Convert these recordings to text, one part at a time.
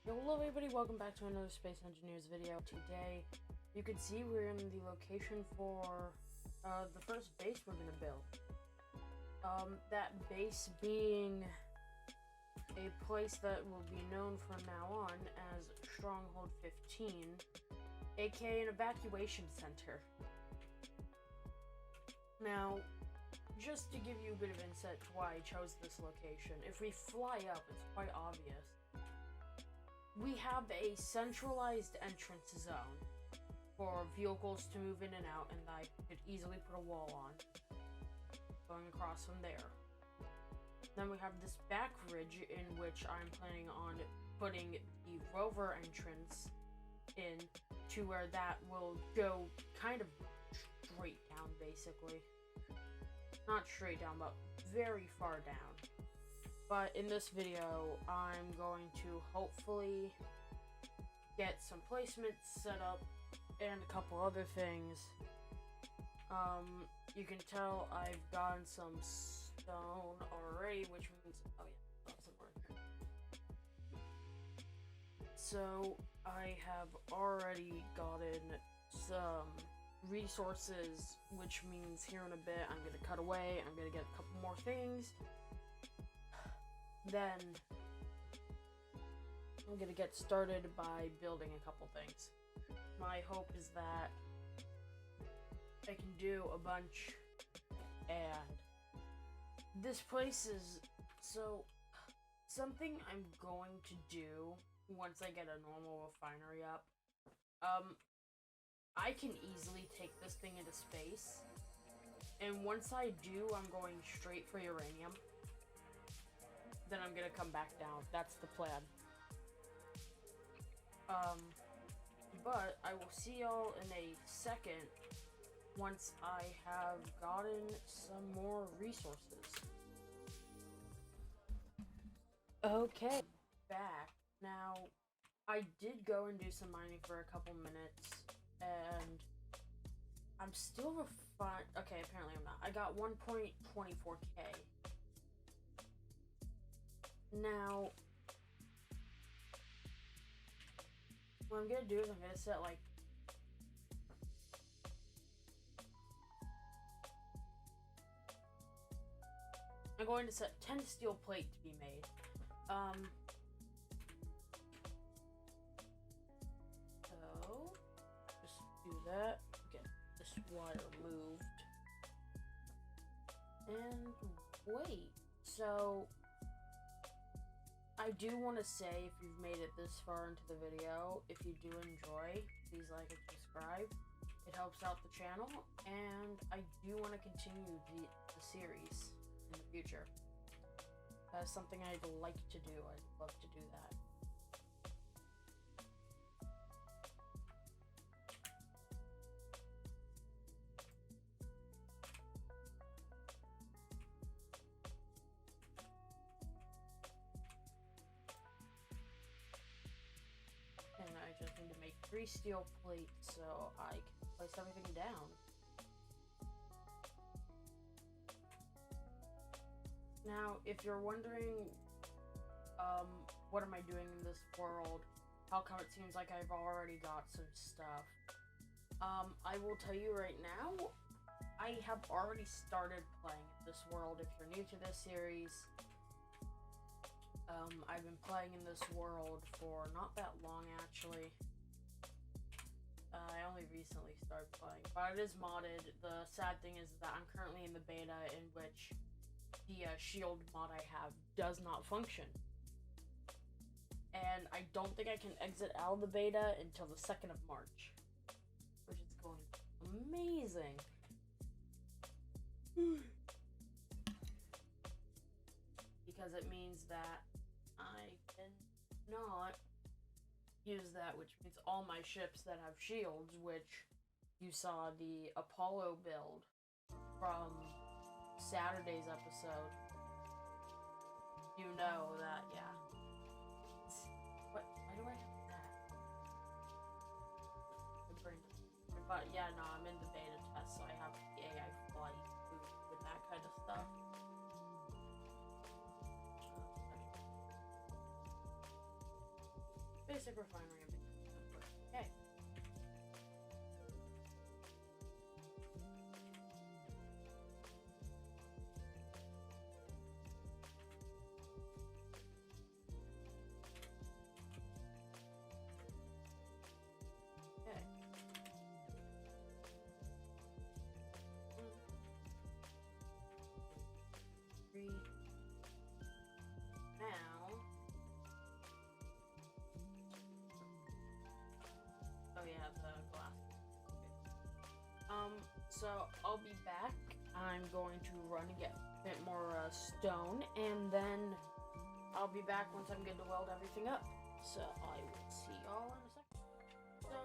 Hello everybody, welcome back to another Space Engineers video. Today, you can see we're in the location for the first base we're going to build. That base being a place that will be known from now on as Stronghold 15, aka an evacuation center. Now, just to give you a bit of insight to why I chose this location, if we fly up, it's quite obvious. We have a centralized entrance zone for vehicles to move in and out, and I could easily put a wall on, going across from there. Then we have this back ridge in which I'm planning on putting the rover entrance in to where that will go kind of straight down, basically. Not straight down, but very far down. But in this video, I'm going to hopefully get some placements set up and a couple other things. You can tell I've gotten some stone already, which means, oh yeah, that's somewhere here. So I have already gotten some resources, which means here in a bit I'm gonna cut away, I'm gonna get a couple more things. Then I'm gonna get started by building a couple things. My hope is that I can do a bunch, and this place is so something I'm going to do once I get a normal refinery up. I can easily take this thing into space, and once I do, I'm going straight for uranium. Then I'm gonna come back down. That's the plan. But I will see y'all in a second once I have gotten some more resources. Okay, back. Now, I did go and do some mining for a couple minutes, and I'm still refined. Okay, apparently I'm not. I got 1.24k. Now, what I'm gonna do is I'm gonna set like I'm going to set 10 steel plate to be made. So just do that. Get this wire moved. And wait. So I do want to say, if you've made it this far into the video, if you do enjoy, please like and subscribe. It helps out the channel, and I do want to continue the series in the future. That's something I'd like to do. I'd love to do that. And I just need to make 3 steel plates so I can place everything down. Now, if you're wondering, what am I doing in this world? How come it seems like I've already got some stuff? I will tell you right now, I have already started playing this world. If you're new to this series, I've been playing in this world for not that long, actually. I only recently started playing, but it is modded. The sad thing is that I'm currently in the beta, in which the shield mod I have does not function. And I don't think I can exit out of the beta until the 2nd of March, which is going amazing. Because it means that I cannot use that, which means all my ships that have shields, which you saw the Apollo build from Saturday's episode, you know that, yeah. What? Why do I have that? But yeah, no, I'm in the beta test, so I have the AI flight with that kind of stuff. basic refinery. Okay. Okay. Three. Now. Oh yeah, the glass. So I'll be back. I'm going to run and get a bit more stone, and then I'll be back once I'm good to weld everything up. So I will see y'all in a second. So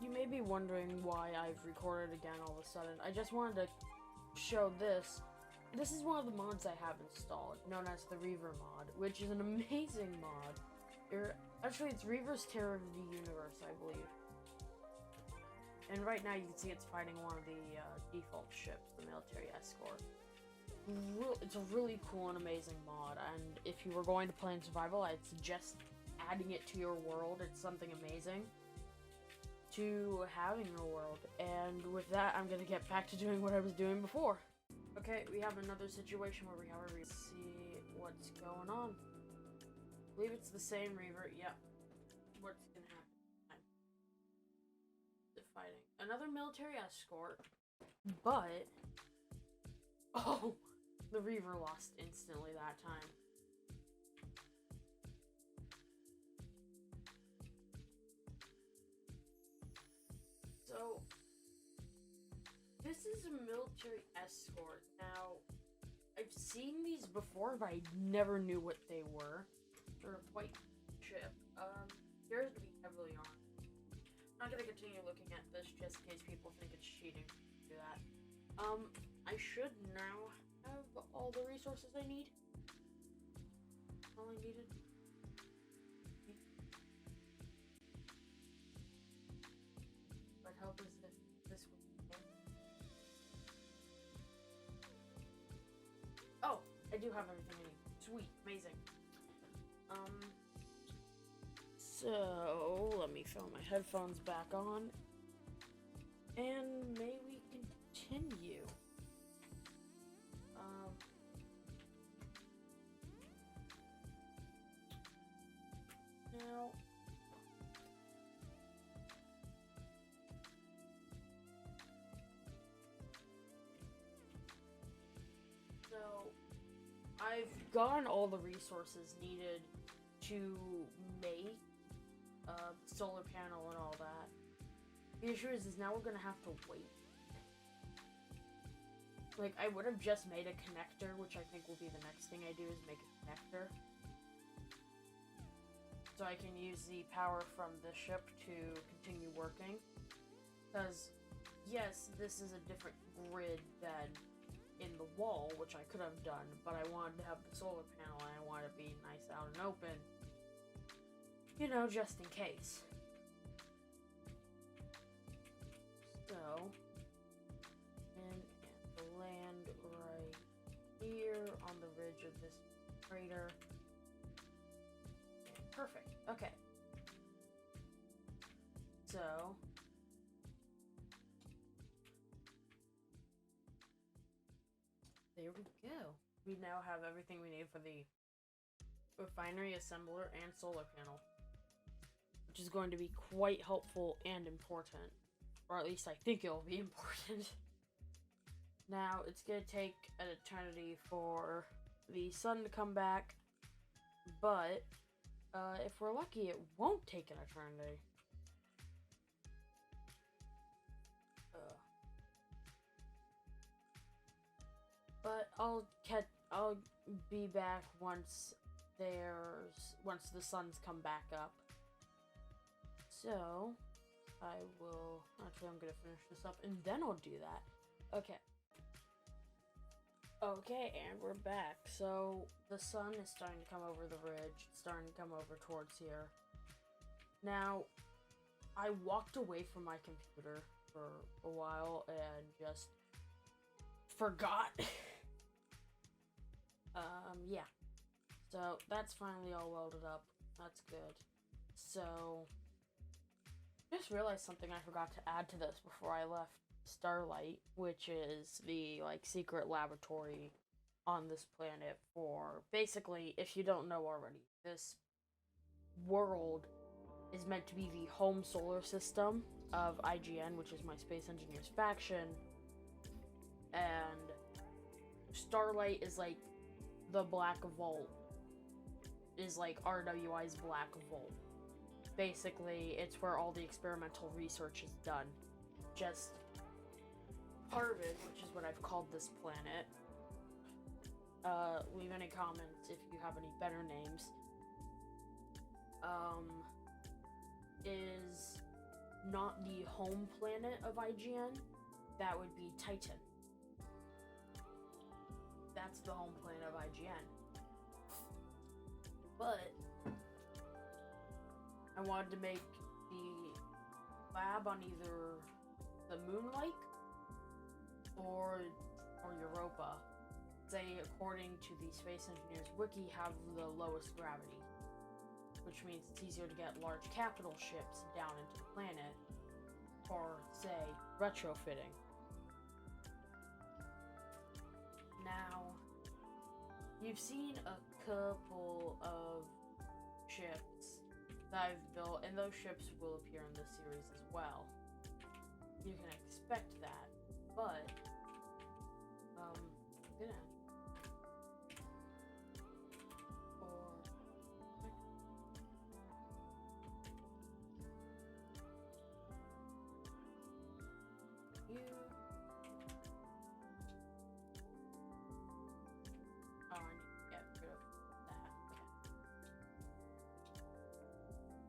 you may be wondering why I've recorded again all of a sudden. I just wanted to show this. This is one of the mods I have installed, known as the Reaver mod, which is an amazing mod. Actually, it's Reaver's Terror of the Universe, I believe. And right now you can see it's fighting one of the default ships, the military escort. It's a really cool and amazing mod, and if you were going to play in survival, I'd suggest adding it to your world. It's something amazing to have in your world. And with that, I'm gonna get back to doing what I was doing before. Okay, we have another situation where we have a Reaver. See what's going on. I believe it's the same Reaver. Yep. What's gonna happen? Fighting another military escort, but oh, the Reaver lost instantly that time. So this is a military escort. Now I've seen these before, but I never knew what they were. They're a white ship. Appears to be heavily armed. I'm not gonna continue looking at this just in case people think it's cheating to do that. I should now have all the resources I need. All I needed. But help is this one. Oh, I do have everything I need. Sweet, amazing. So, let me throw my headphones back on, and may we continue. Now, so, I've gotten all the resources needed to make solar panel and all that. The issue is now we're gonna have to wait. Like, I would have just made a connector, which I think will be the next thing I do, is make a connector. So I can use the power from the ship to continue working. Because, yes, this is a different grid than in the wall, which I could have done, but I wanted to have the solar panel and I wanted to be nice out and open. You know, just in case. So, and the land right here on the ridge of this crater. Perfect. Okay. So, there we go. We now have everything we need for the refinery, assembler, and solar panel, which is going to be quite helpful and important. Or at least I think it will be important. Now, it's going to take an eternity for the sun to come back, but if we're lucky, it won't take an eternity. But I'll be back once the sun's come back up. So, actually I'm gonna finish this up and then I'll do that. Okay. Okay, and we're back. So, the sun is starting to come over the ridge. It's starting to come over towards here. Now, I walked away from my computer for a while and just forgot. Yeah. So, that's finally all welded up. That's good. So, just realized something I forgot to add to this before I left Starlight, which is the like secret laboratory on this planet for basically, if you don't know already, this world is meant to be the home solar system of IGN, which is my Space Engineers faction, and Starlight is like the Black Vault, is like RWI's Black Vault. Basically, it's where all the experimental research is done. Just Harvard, which is what I've called this planet. Leave any comments if you have any better names. Is not the home planet of IGN. That would be Titan. That's the home planet of IGN. But I wanted to make the lab on either the Moonlight or Europa. They, according to the Space Engineers Wiki, have the lowest gravity, which means it's easier to get large capital ships down into the planet for, say, retrofitting. Now, you've seen a couple of ships that I've built, and those ships will appear in this series as well. You can expect that, but I'm gonna you. Oh, I need to get rid of that.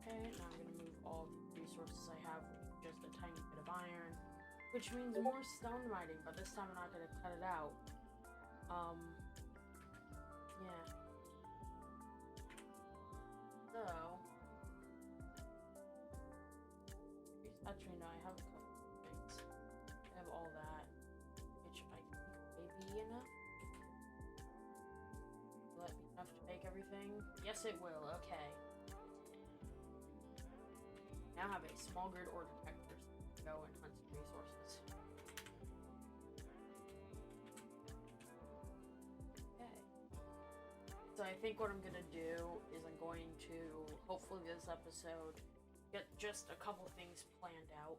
Okay, now I'm gonna move all the resources I have with just a tiny bit of iron, which means more stone mining, but this time I'm not gonna cut it out. Yeah. So, actually no, I have a couple of things. I have all that, which I think may be enough. Will that be enough to make everything? Yes, it will. Okay. Now have a small grid ore detector to go and hunt some resources. Okay. So I think what I'm gonna do is I'm going to, hopefully this episode, get just a couple things planned out.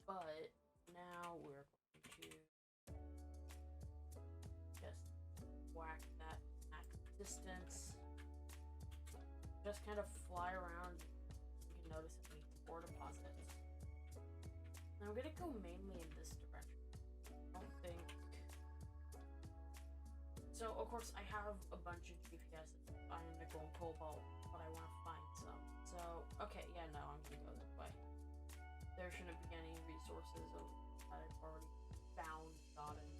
But now we're going to just whack that at distance. Just kind of fly around. You can notice any ore deposits. And I'm gonna go mainly in this direction. I don't think. So of course I have a bunch of GPS, iron, nickel, and cobalt, but I want to find some. So okay, yeah, no, I'm gonna go this way. There shouldn't be any resources that I've already found, gotten.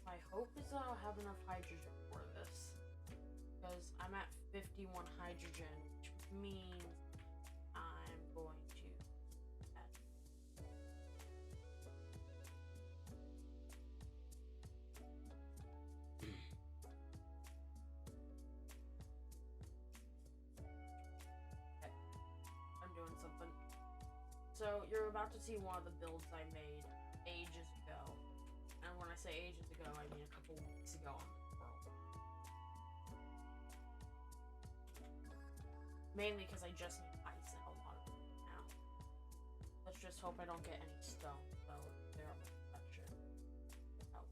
My hope is that I'll have enough hydrogen for this, because I'm at 51 hydrogen, which means I'm going to add. Okay, I'm doing something. So you're about to see one of the builds I made ages ago. And when I say ages ago, I mean a couple weeks ago on the world. Mainly because I just need ice in a lot of it now. Let's just hope I don't get any stone, so there that should help.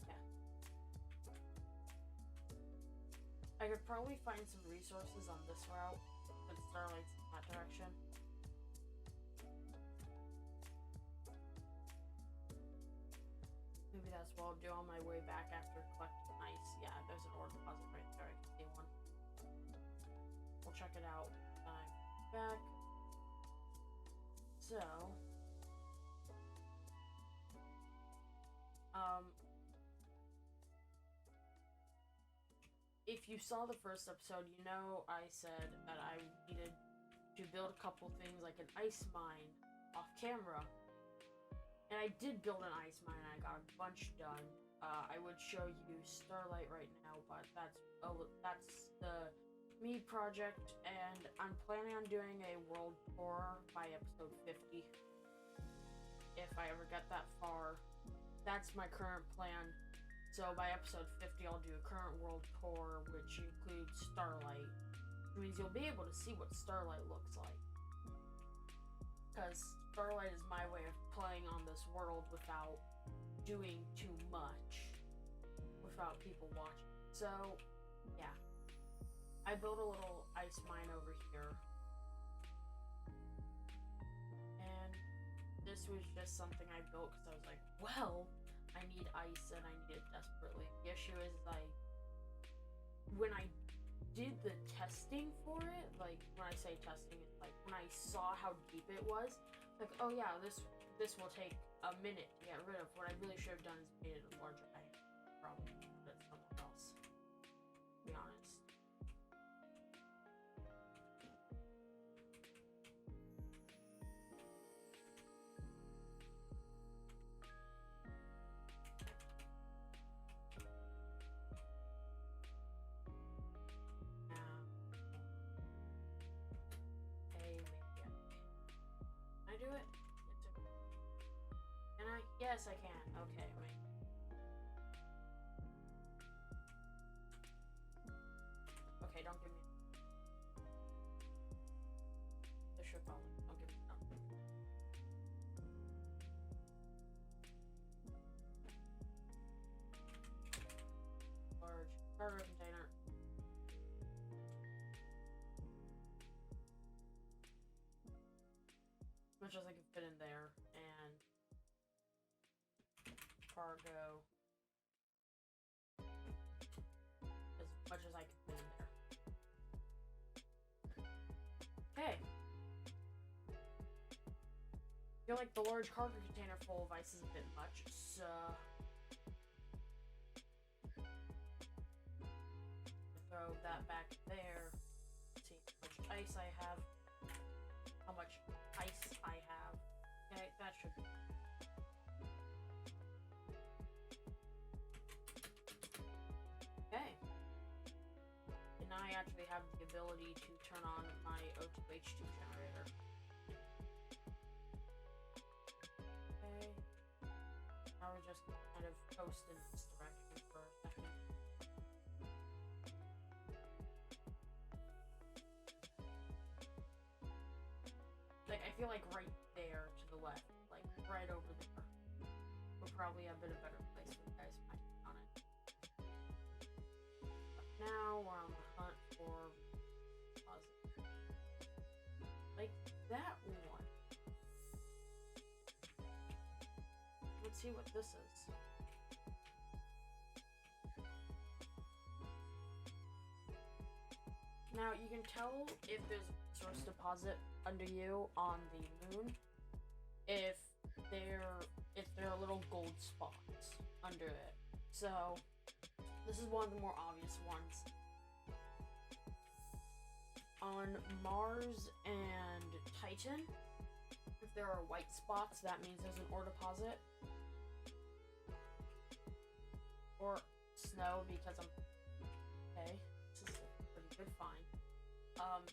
Yeah. I could probably find some resources on this route, since Starlight's in that direction. Maybe that's what I'll do on my way back after collecting ice. Yeah, there's an ore deposit right there. I can see one. We'll check it out when I'm back. So, if you saw the first episode, you know I said that I needed to build a couple things like an ice mine off camera. And I did build an ice mine, and I got a bunch done. I would show you Starlight right now, but that's the me project, and I'm planning on doing a world tour by episode 50. If I ever get that far, that's my current plan. So by episode 50, I'll do a current world tour, which includes Starlight, which means you'll be able to see what Starlight looks like. Because Starlight is my way of playing on this world without doing too much, without people watching. So, yeah. I built a little ice mine over here. And this was just something I built because I was like, well, I need ice and I need it desperately. The issue is, like, when I did the testing for it, like, when I say testing, it's like, when I saw how deep it was, like, oh yeah, this will take a minute to get rid of. What I really should have done is made it larger. I probably put it somewhere else, to be honest. Can I do it? Can I? Yes, I can. Okay, wait. Okay, don't give me the ship only. Don't give me something. Large cargo container. Much as I can fit in there, and cargo as much as I can fit in there. Okay. I feel like the large cargo container full of ice is a bit much, so throw that back there. Let's see how much ice I have. How much ice I have. Okay, that should be. Okay. And now I actually have the ability to turn on my O2H2 generator. Okay. Now we're just kind of coast in this direction for a second. Like, I feel like right there to the left, like right over there, would probably have been a better place for you guys might be on it. But now we're on the hunt for positive. Like that one. Let's see what this is. Now you can tell if there's a resource deposit under you on the moon if there are little gold spots under it. So this is one of the more obvious ones. On Mars and Titan, if there are white spots, that means there's an ore deposit. Or snow, because I'm okay. This is a pretty good find. Because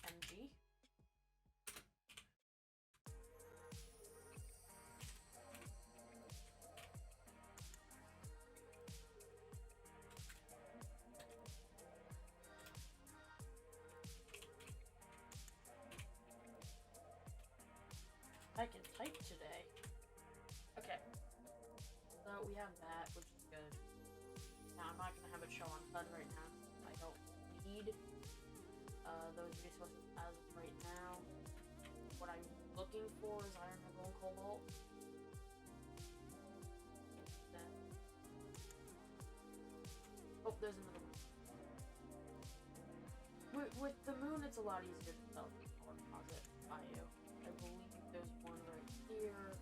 SINIMG. I can type today. Okay. So we have that, which is good. Now I'm not gonna have it show on HUD right now. I don't need those resources as of right now. What I'm looking for is iron, nickel, and cobalt. Then, oh, there's another one. With the moon, it's a lot easier to tell the ore deposit by you. I believe there's one right here.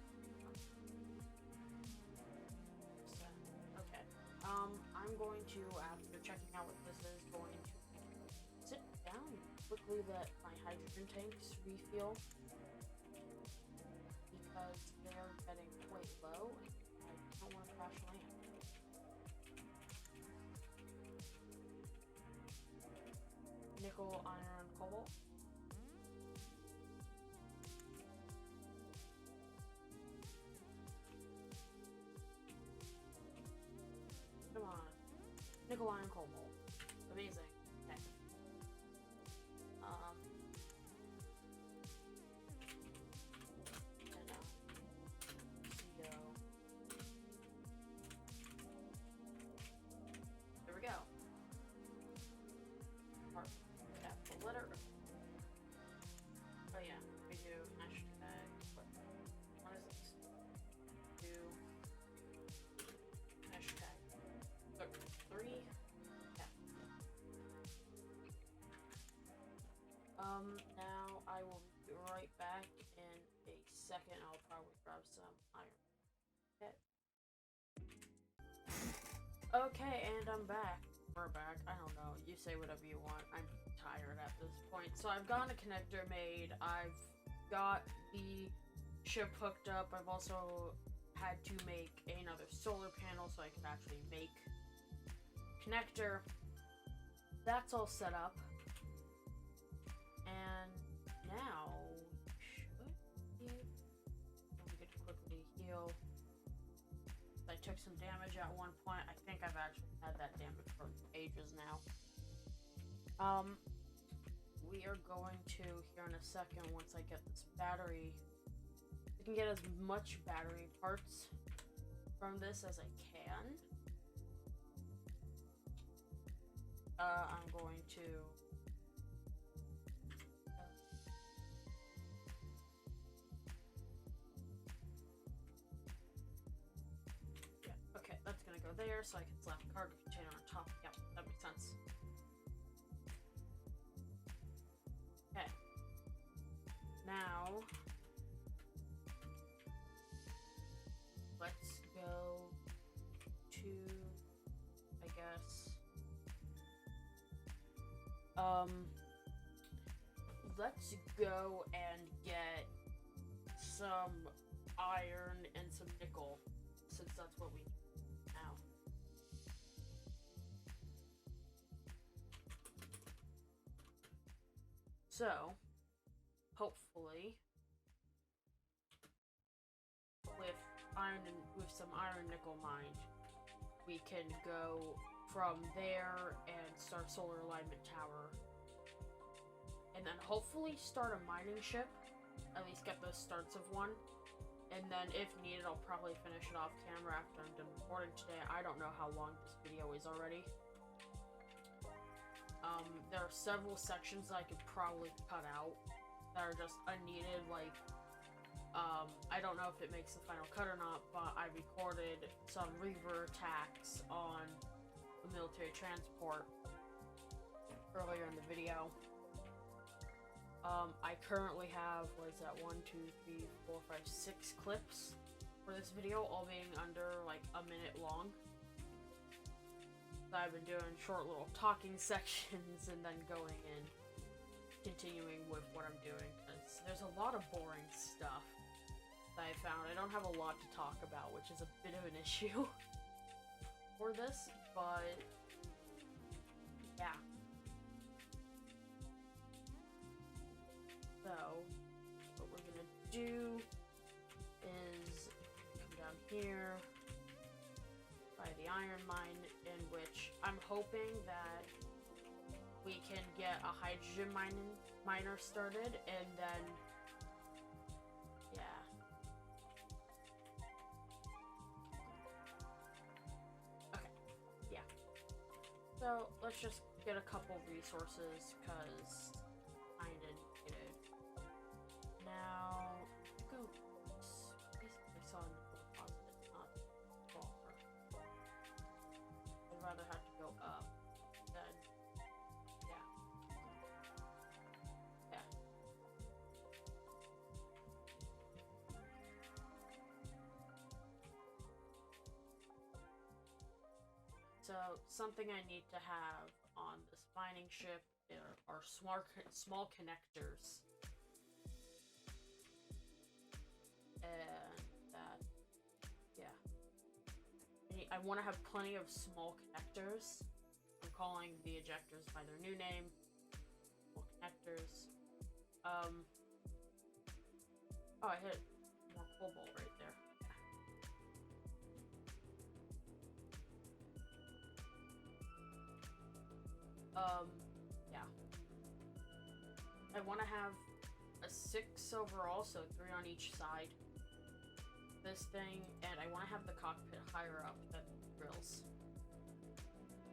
Okay. I'm going to, after checking out what this is, going to sit quickly let my hydrogen tanks refuel because they're getting quite low. I don't want to crash land. Nickel, iron, cobalt. Come on. Nickel, iron, cobalt. Amazing. Okay. There we go. Capital letter. Oh yeah, we do hashtag. What is this? Do hashtag 3. Yeah. Now I will be right back in a second. I'll probably grab some iron. Okay, and I'm back. We're back. I don't know. You say whatever you want. I'm tired at this point. So I've gotten a connector made. I've got the ship hooked up. I've also had to make another solar panel so I can actually make connector. That's all set up. And now we get to quickly heal. I took some damage at one point. I think I've actually had that damage for ages now. We are going to, here in a second, once I get this battery, I can get as much battery parts from this as I can. I'm going to okay, that's gonna go there so I can slap a cargo container on top. Yeah, that makes sense. Okay. Now let's go to, I guess, let's go and get some iron and some nickel, since that's what we need now. So, hopefully, with some iron nickel mined, we can go from there and start solar alignment tower, and then hopefully start a mining ship. At least get those starts of one. And then, if needed, I'll probably finish it off camera after I'm done recording today. I don't know how long this video is already. There are several sections that I could probably cut out that are just unneeded, like, I don't know if it makes the final cut or not, but I recorded some Reaver attacks on the military transport earlier in the video. I currently have, what is that, 1, 2, 3, 4, 5, 6 clips for this video, all being under, like, a minute long. So I've been doing short little talking sections and then going and continuing with what I'm doing, because there's a lot of boring stuff that I found. I don't have a lot to talk about, which is a bit of an issue for this, but yeah. So, what we're gonna do is come down here, by the iron mine, in which I'm hoping that we can get a hydrogen miner started, and then, yeah. Okay, yeah. So, let's just get a couple resources, because I didn't get it. Now, go. I saw a nickel deposit, not sulfur. I'd rather have to go up than, yeah. Yeah. So, something I need to have on this mining ship there are small connectors. And that, yeah. I want to have plenty of small connectors. I'm calling the ejectors by their new name. Small connectors. Oh, I hit more cobalt right there. Yeah. I want to have a 6 overall, so 3 on each side. This thing, and I want to have the cockpit higher up than the grills.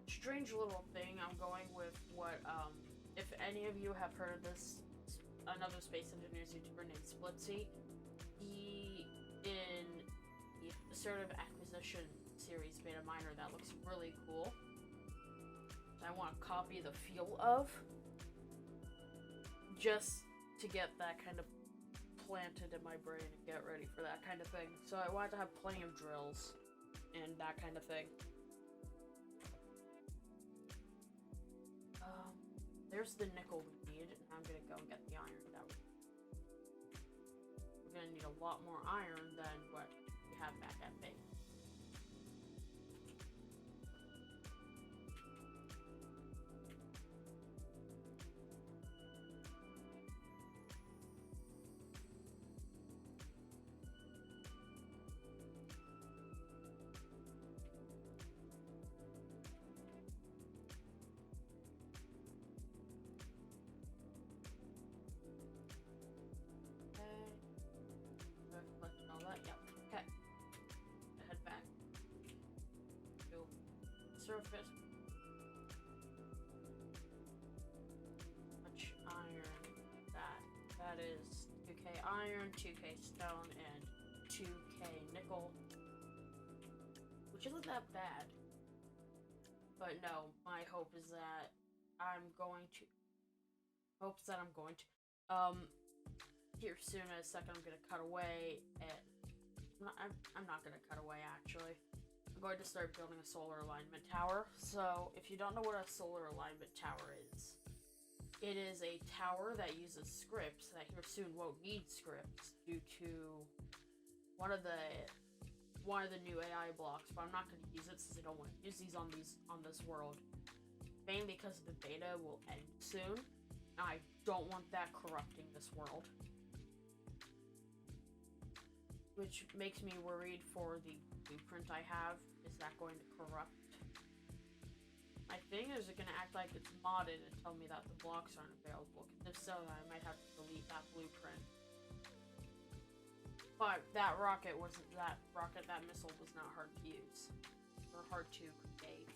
Strange little thing, I'm going with what, if any of you have heard of this, another Space Engineers YouTuber named Splitsy, he, in the Assertive Acquisition series, made a miner that looks really cool. I want to copy the feel of, just to get that kind of planted in my brain and get ready for that kind of thing. So I wanted to have plenty of drills and that kind of thing. There's the nickel we need, and I'm gonna go and get the iron that we're gonna need a lot more iron than what we have back at base. Surface. Much iron. That is 2k iron, 2k stone, and 2k nickel, which isn't that bad. But no, my hope is that I'm going to. Here soon in a second, I'm gonna cut away, and I'm not gonna cut away actually. Going to start building a solar alignment tower. So if you don't know what a solar alignment tower is, it is a tower that uses scripts that here soon won't need scripts due to one of the new AI blocks, but I'm not going to use it since I don't want to use these on this world. Mainly because the beta will end soon. I don't want that corrupting this world. Which makes me worried for the blueprint I have. Is that going to corrupt? My thing is it going to act like it's modded and tell me that the blocks aren't available. If so, then I might have to delete that blueprint. But that missile was not hard to use. Or hard to create.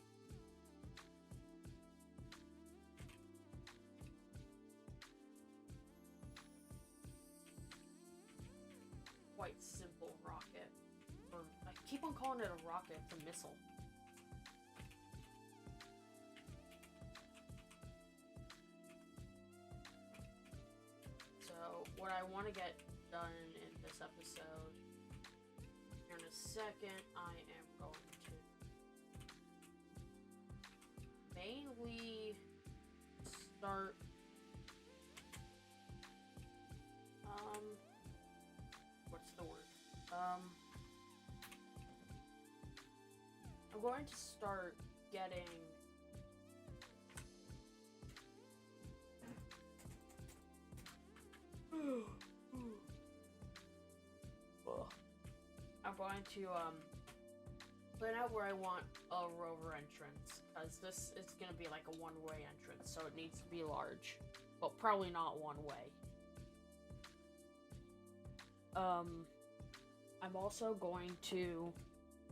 Quite simple rocket. I keep on calling it a rocket, it's a missile. So, what I want to get done in this episode, here in a second, I am going to mainly start what's the word? I'm going to start getting I'm going to plan out where I want a rover entrance, because this is going to be like a one-way entrance, so it needs to be large, but probably not one way. I'm also going to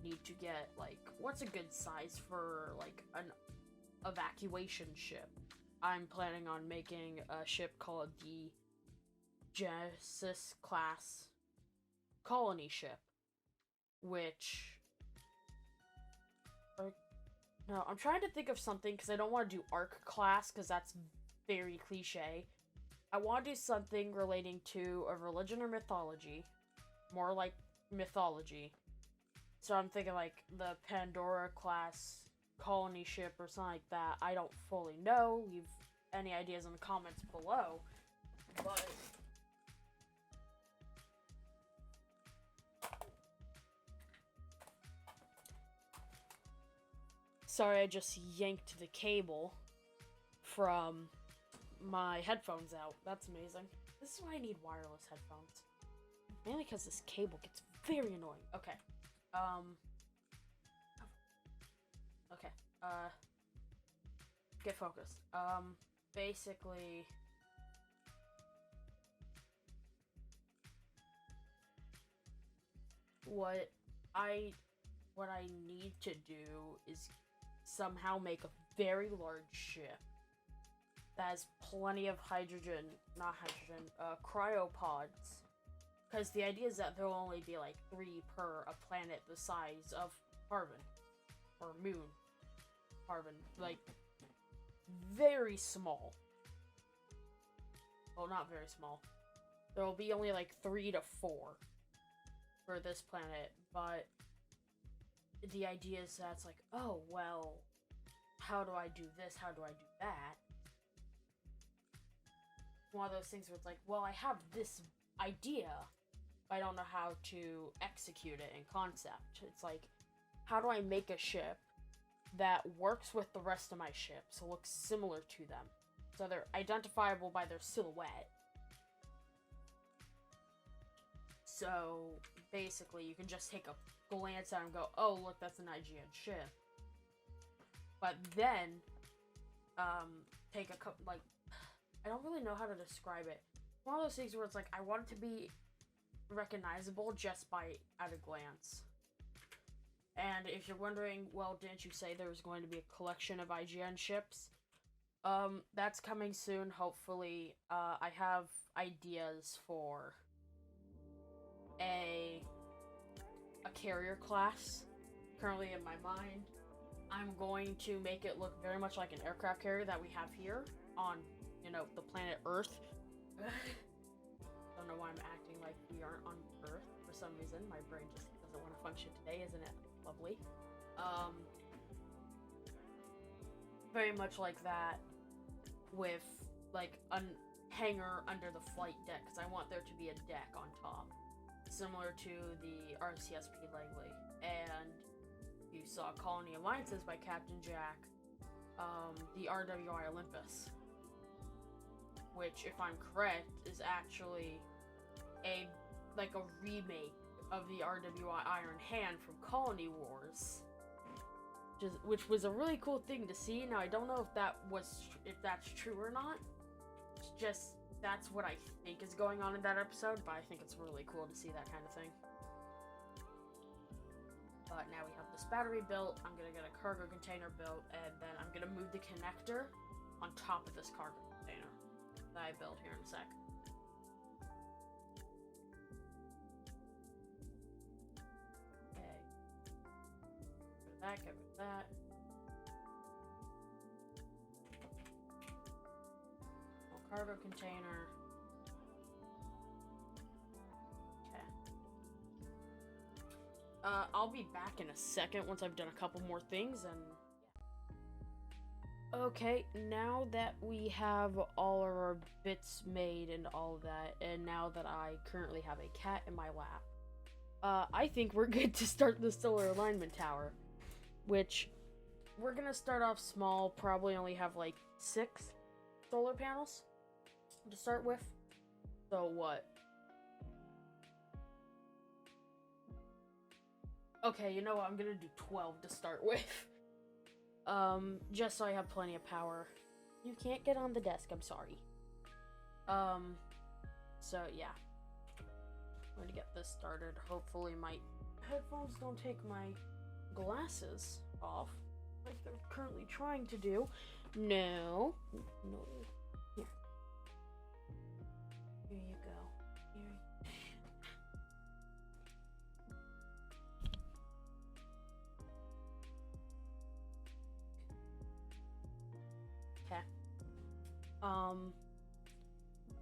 need to get, like, what's a good size for, like, an evacuation ship? I'm planning on making a ship called the Genesis class colony ship, which... No, I'm trying to think of something, because I don't want to do Ark class, because that's very cliche. I want to do something relating to a religion or mythology. More like mythology. So I'm thinking like the Pandora class colony ship or something like that. I don't fully know. Leave any ideas in the comments below. But sorry, I just yanked the cable from my headphones out. That's amazing. This is why I need wireless headphones. Mainly because this cable gets very annoying. Okay. Okay. Get focused. Basically, what I need to do is somehow make a very large ship that has plenty of cryopods. Because the idea is that there'll only be like 3 per a planet the size of Harvin. Or Moon. Harvin. Like, very small. Well, not very small. There'll be only like 3 to 4 for this planet, but the idea is that it's like, oh, well, how do I do this? How do I do that? One of those things where it's like, well, I have this idea, but I don't know how to execute it in concept. It's like, how do I make a ship that works with the rest of my ships, so looks similar to them, so they're identifiable by their silhouette? So basically, you can just take a glance at it and go, oh, look, that's an IGN ship. But then, take a couple, like, I don't really know how to describe it. One of those things where it's like, I want it to be recognizable just by at a glance. And if you're wondering, well, didn't you say there was going to be a collection of IGN ships? That's coming soon, hopefully. I have ideas for a carrier class currently in my mind. I'm going to make it look very much like an aircraft carrier that we have here on, you know, the planet Earth. Don't know why I'm acting like we aren't on Earth for some reason. My brain just doesn't want to function today, isn't it lovely? Very much like that, with like a hangar under the flight deck, because I want there to be a deck on top, similar to the RCSP Langley. And you saw Colony Alliances by Captain Jack, the RWI Olympus, which, if I'm correct, is actually a remake of the RWI Iron Hand from Colony Wars, which was a really cool thing to see. Now, I don't know if that's true or not. It's just, that's what I think is going on in that episode, but I think it's really cool to see that kind of thing. But now we have this battery built, I'm gonna get a cargo container built, and then I'm gonna move the connector on top of this cargo container that I built here in a sec. Okay. Get rid of that. Cargo container. Okay. I'll be back in a second once I've done a couple more things, and yeah. Okay, now that we have all of our bits made and all of that, and now that I currently have a cat in my lap, I think we're good to start the solar alignment tower, which we're gonna start off small, probably only have like 6 solar panels to start with. So what? Okay, you know what? I'm gonna do 12 to start with. Just so I have plenty of power. You can't get on the desk, I'm sorry. So yeah. I'm gonna get this started. Hopefully my headphones don't take my glasses off, like they're currently trying to do. No. No. Here. Here you go. Okay.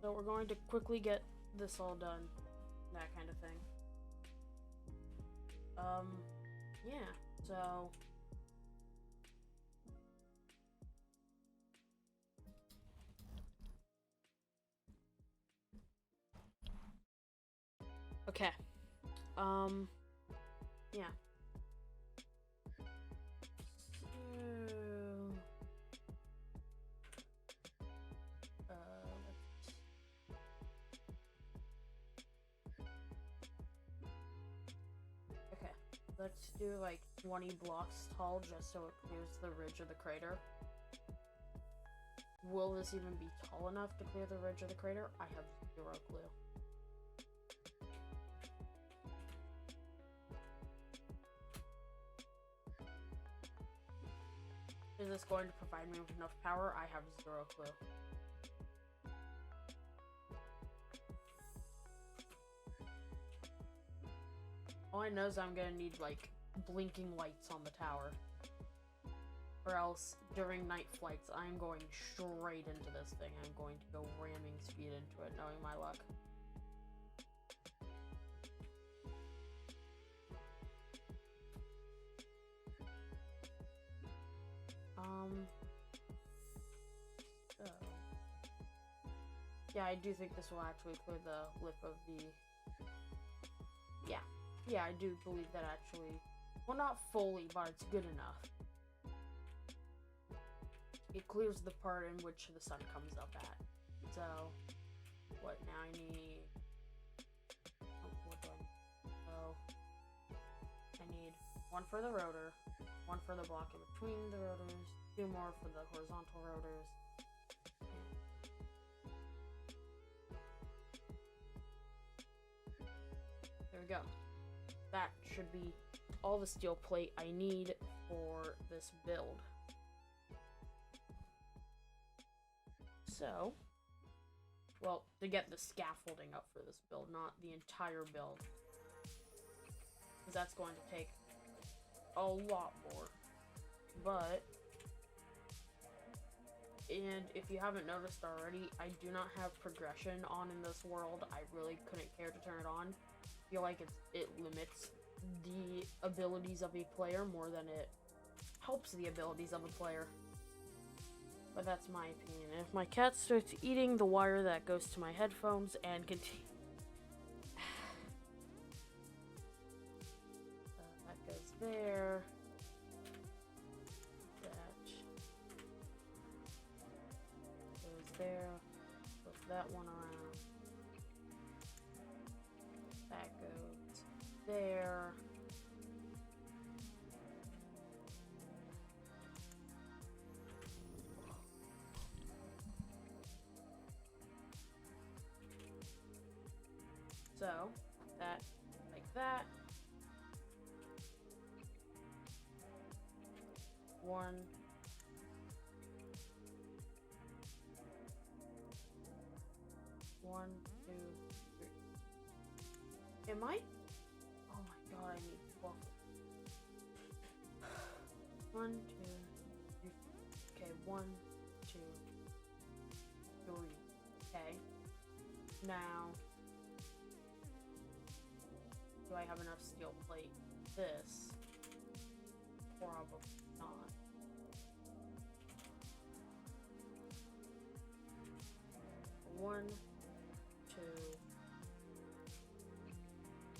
So we're going to quickly get this all done. That kind of thing. Yeah, so Okay. Yeah. Okay. Let's do like 20 blocks tall just so it clears the ridge of the crater. Will this even be tall enough to clear the ridge of the crater? I have zero clue. Is this going to provide me with enough power? I have zero clue. All I know is I'm gonna need, like, blinking lights on the tower. Or else, during night flights, I'm going straight into this thing. I'm going to go ramming speed into it, knowing my luck. So... yeah, I do think this will actually clear the lip of the... Yeah, I do believe that actually... well, not fully, but it's good enough. It clears the part in which the sun comes up at. So, what now I need... what do I need? So, I need one for the rotor, one for the block in between the rotors, 2 more for the horizontal rotors. There we go. That should be all the steel plate I need for this build. So, well, to get the scaffolding up for this build, not the entire build. Because that's going to take a lot more. But, and if you haven't noticed already, I do not have progression on in this world. I really couldn't care to turn it on. I feel like it limits the abilities of a player more than it helps the abilities of a player. But that's my opinion. If my cat starts eating the wire that goes to my headphones and continue... that goes there. That goes there. Flip that one around. That goes there. So, that, like that. 1. 1, 2, 3. Am I? Oh my god, I need 12. 1, 2, 3. Okay, 1, 2, 3. Okay. Now, do I have enough steel plate? This. Probably not. One, two,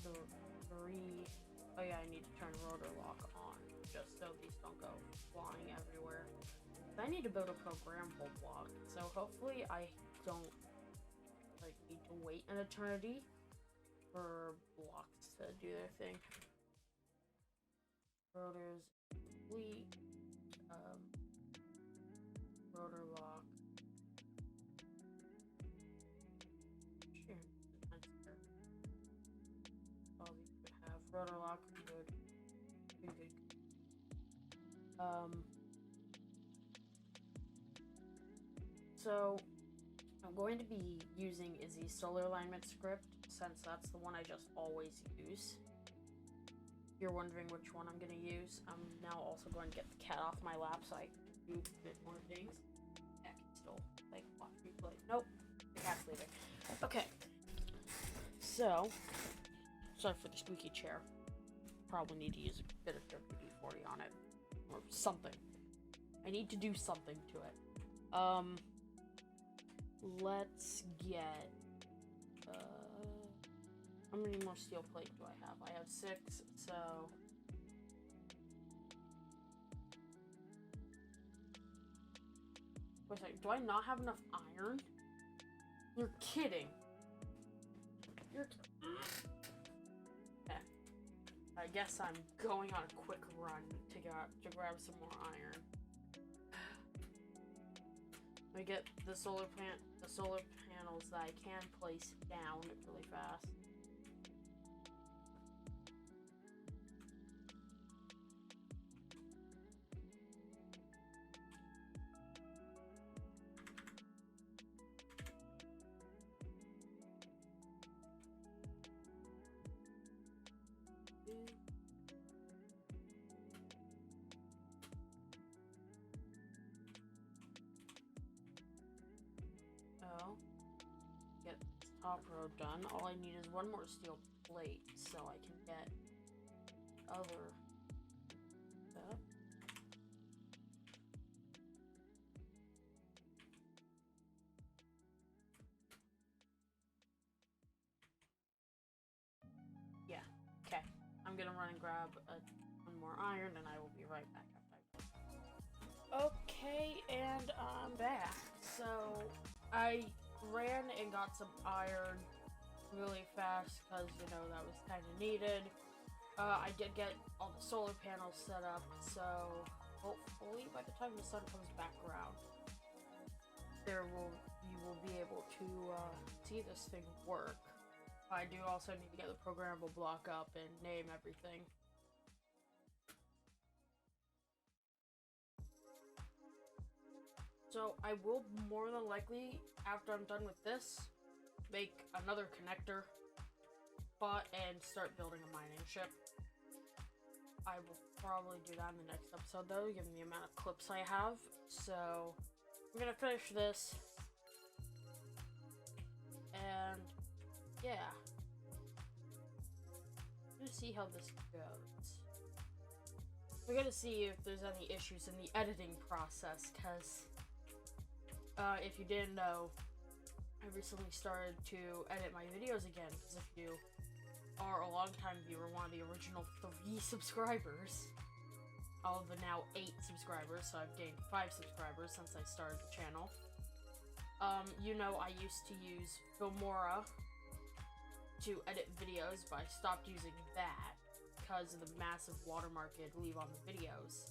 3. Oh yeah, I need to turn rotor lock on, just so these don't go flying everywhere. I need to build a programmable block, so hopefully I don't need to wait an eternity for blocks to do their thing. Rotors complete. Rotor lock. Sure. All these could have rotor lock. Good. Good. So I'm going to be using Izzy's solar alignment script, since that's the one I just always use. If you're wondering which one I'm going to use, I'm now also going to get the cat off my lap so I can do a bit more things. Cat can still, watch me play. Nope, the cat's leaving. Okay, so, sorry for the squeaky chair. Probably need to use a bit of WD-40 on it, or something. I need to do something to it. Let's get, How many more steel plate do I have? I have 6, so... Wait a second, do I not have enough iron? You're kidding. You're... Okay. I guess I'm going on a quick run to grab some more iron. Let me get the solar panels that I can place down really fast. Oh, get this top row done. All I need is one more steel plate so I can get other stuff. Yeah, okay. I'm gonna run and grab one more iron and I will be right back after I go. Okay, and I'm back. So I ran and got some iron really fast because, you know, that was kind of needed. I did get all the solar panels set up, so hopefully by the time the sun comes back around, you will be able to see this thing work. I do also need to get the programmable block up and name everything. So I will more than likely, after I'm done with this, make another connector spot and start building a mining ship. I will probably do that in the next episode though, given the amount of clips I have. So I'm gonna finish this. And yeah. I'm gonna see how this goes. We're gonna see if there's any issues in the editing process, because if you didn't know, I recently started to edit my videos again, because if you are a long-time viewer, one of the original 3 subscribers, of the now 8 subscribers, so I've gained 5 subscribers since I started the channel. You know, I used to use Filmora to edit videos, but I stopped using that because of the massive watermark it'd leave on the videos.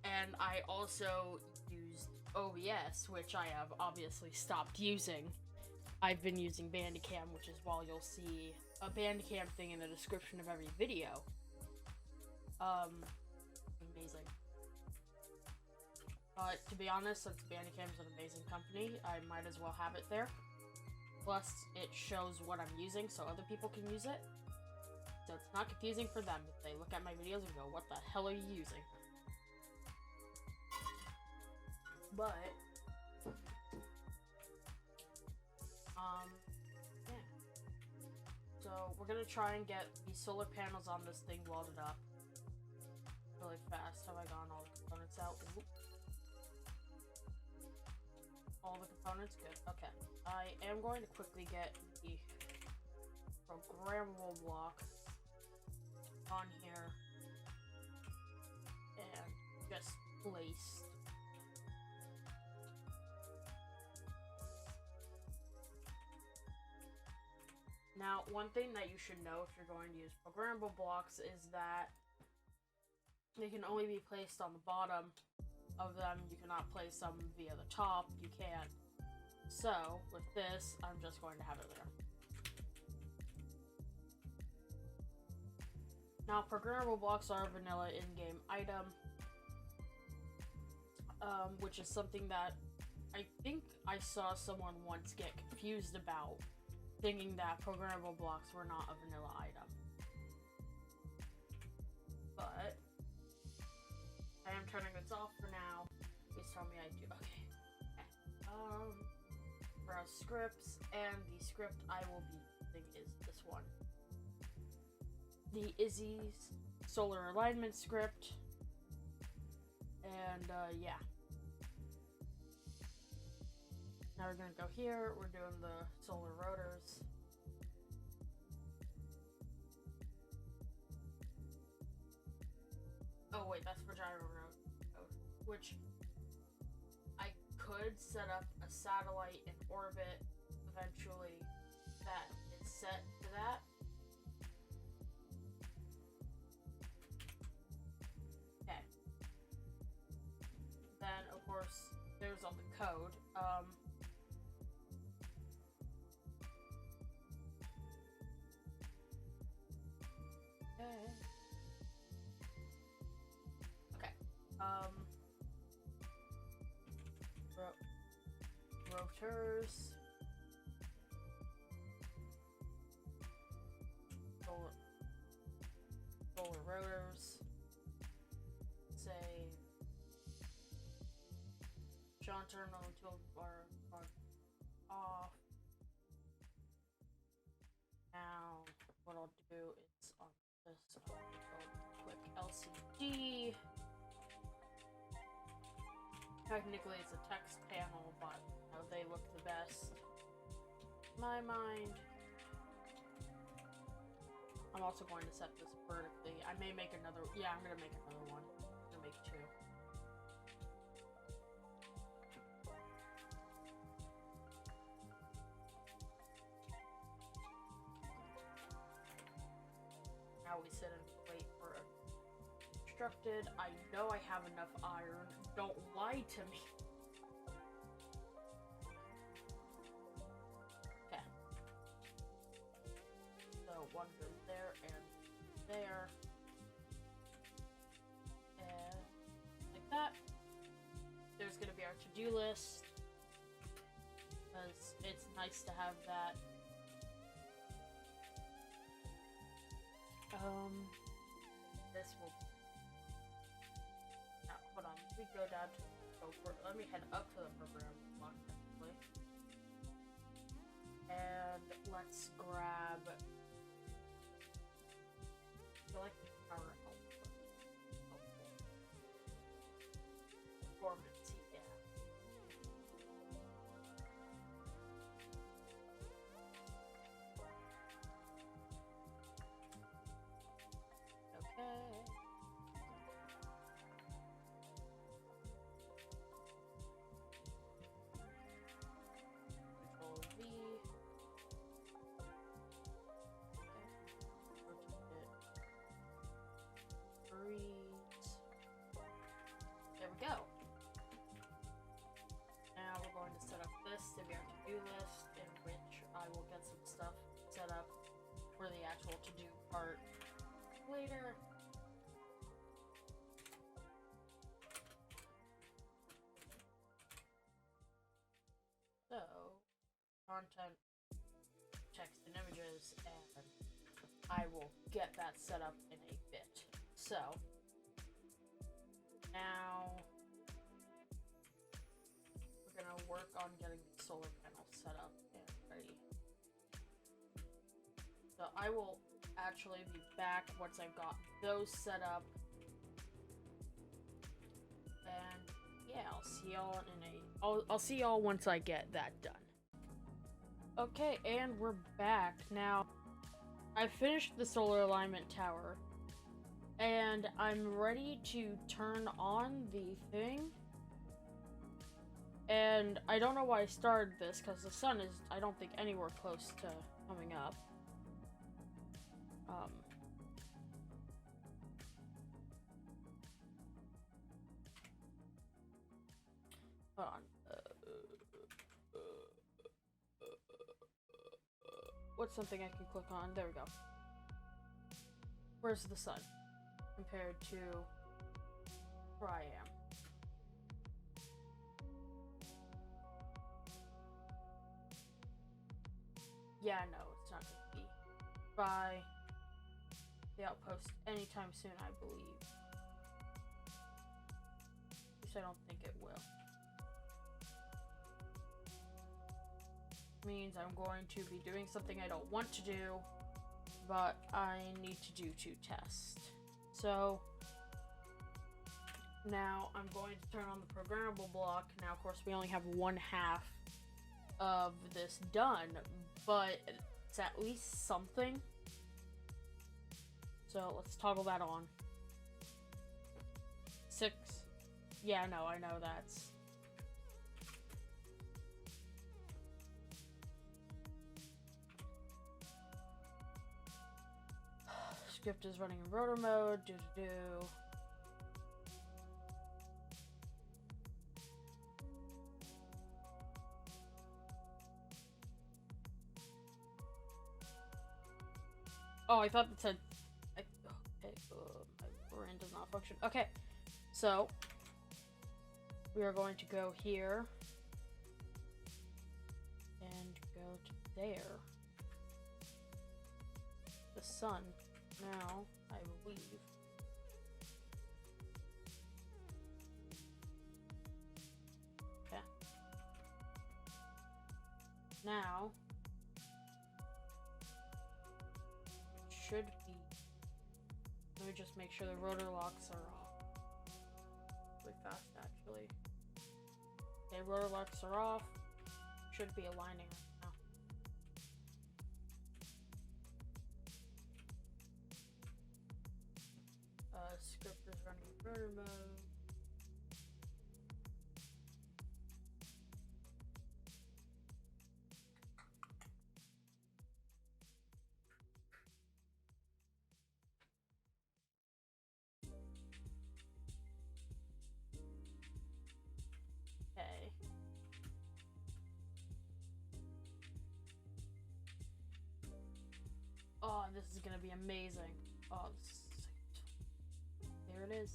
And I also used OBS, which I have obviously stopped using. I've been using Bandicam, which is why you'll see a Bandicam thing in the description of every video. Amazing. But to be honest, since Bandicam is an amazing company, I might as well have it there. Plus, it shows what I'm using so other people can use it. So it's not confusing for them if they look at my videos and go, what the hell are you using? But, yeah. So, we're gonna try and get the solar panels on this thing welded up really fast. Have I gotten all the components out? Oop. All the components? Good. Okay. I am going to quickly get the programmable block on here and just placed. Now, one thing that you should know if you're going to use programmable blocks is that they can only be placed on the bottom of them. You cannot place them via the top. You can't. So, with this, I'm just going to have it there. Now, programmable blocks are a vanilla in-game item, which is something that I think I saw someone once get confused about, thinking that programmable blocks were not a vanilla item. But I am turning this off for now. Please tell me I do. Okay. Browse scripts, and the script I will be using is this one. The Izzy's solar alignment script. And yeah. Now we're gonna go here. We're doing the solar rotors. Oh wait, that's for gyro code, which I could set up a satellite in orbit eventually that is set to that. Okay. Then of course there's all the code. Okay. Rotors. Solar rotors. Say John terminal until are off. Now what I'll do is on this quick LCD. Technically it's a text panel, but you know, they look the best. In my mind. I'm also going to set this vertically. I may make another. Yeah, I'm gonna make another one. I'm gonna make two. Now we sit and wait for it. Constructed. I know I have enough iron. Don't lie to me. Okay. So one goes there and there. And like that. There's gonna be our to-do list. Because it's nice to have that. This will. Now, hold on. Let me go down to. Let me head up to the program block, technically. And let's grab. I like the power output. Performance, yeah. Okay. Control V. Freeze. There we go. Now we're going to set up this to be our to-do list, in which I will get some stuff set up for the actual to-do part later. So, content, text and images, and I will get that set up in a bit. So, now we're gonna work on getting the solar panel set up and ready. So I will actually be back once I've got those set up. And yeah, I'll see y'all in a I'll see y'all once I get that done. Okay, and we're back. Now, I finished the solar alignment tower, and I'm ready to turn on the thing. And I don't know why I started this, because the sun is, I don't think, anywhere close to coming up. Hold on. What's something I can click on? There we go. Where's the sun compared to where I am? Yeah, no, it's not gonna be by the outpost anytime soon, I believe. At least I don't think it will. Means I'm going to be doing something I don't want to do, but I need to do to test. So now I'm going to turn on the programmable block. Now, of course, we only have one half of this done, but it's at least something. So let's toggle that on. 6. Yeah, no, I know that's... Script is running in rotor mode. Oh, I thought it said... okay, my brain does not function. Okay, so... we are going to go here. And go to there. The sun. Now, I believe. Okay. Now, should be. Let me just make sure the rotor locks are off. Really fast, actually. Okay, rotor locks are off. Should be aligning right now. Script is running in rotor mode. Okay. Oh, this is gonna be amazing. Oh, there it is.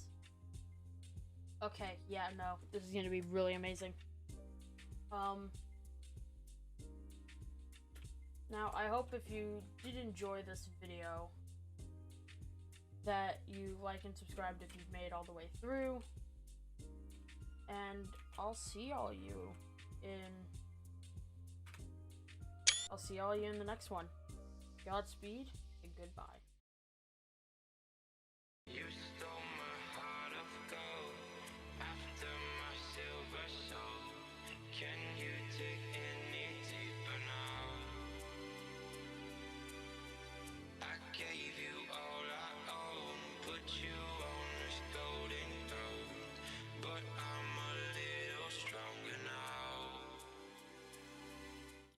Okay, yeah, no, this is gonna be really amazing. Now, I hope if you did enjoy this video, that you like and subscribed if you've made it all the way through. And I'll see all you in the next one. Godspeed and goodbye. You stole